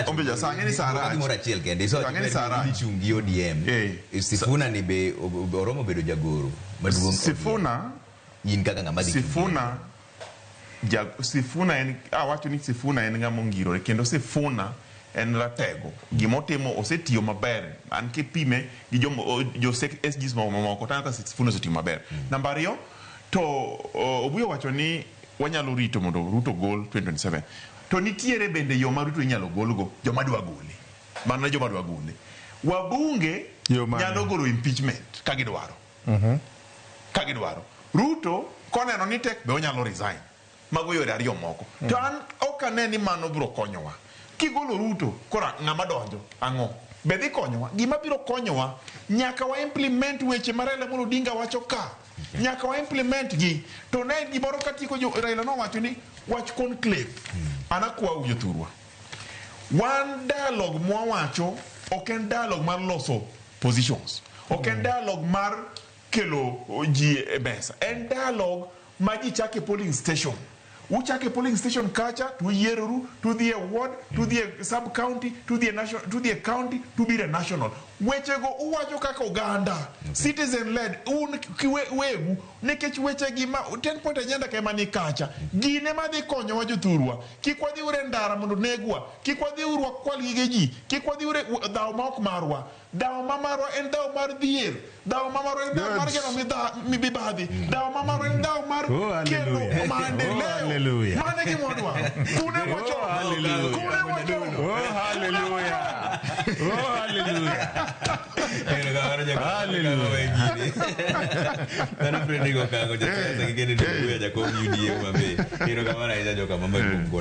Ombe ja sange ni Sarah. Mora chiel kende so ni chungi ODM. Sifuna ni be oromo bedo jagoro. Sifuna yin kaka ngama di. Sifuna en awacho ni Sifuna en ngamo ngiro kendo Sifuna en ratego gimotimo osetiyo maber an kipime gi jo SGs mamoko tanka Sifuna osetiyo maber. Namba 2 to obuyo wacho ni wanyalo rito mondo Ruto gol 2027 to nitiere bende yo ma Ruto inyalo golgo joma dwa gole mana joma dwa gole wabunge nyalo golo impeachment ka gidwaro Ruto koneno ni tek be onyalo resign mago yore ariyo moko to an ok ane ni mano biro konyowa kigolo Ruto kora ng'ama donjo ang'o be dhi konyowa gima biro konyowa nyaka wa implement weche ma Raila Amolo Odinga wacho ka nyaka wa implement gi to ne gimoro katiko Raila no wacho ni wach conclave anakwa ujothurwa one dialogue mwawacho ok en dialogue mar loso positions ok en dialogue mar kelo ji e mesa en dialogue ma ji chake polling station uchake polling station kacha to yeroru to the ward to the sub county to the national to the county to be the national weche go uwacho kaka Uganda citizen led un wegu nekech weche gi ma 10 point agenda ke mani kacha gine ma dhi konyo wa jothurwa kikwadhi ure ndara mondo negwa kikwadhi urwa kwal gige ji kikwadhi ure daw ma ok marwa daw ma marwa en daw mar dhier daw ma marwa en daw mar geno mi bibadhi daw ma marwa en daw mar kelo maendeleo mane gi modwa kune wacho hallelujah Kana predigo kango jatesa kigeni ndio ya kwa UDM mabe. Hilo kama na hizo kama mambo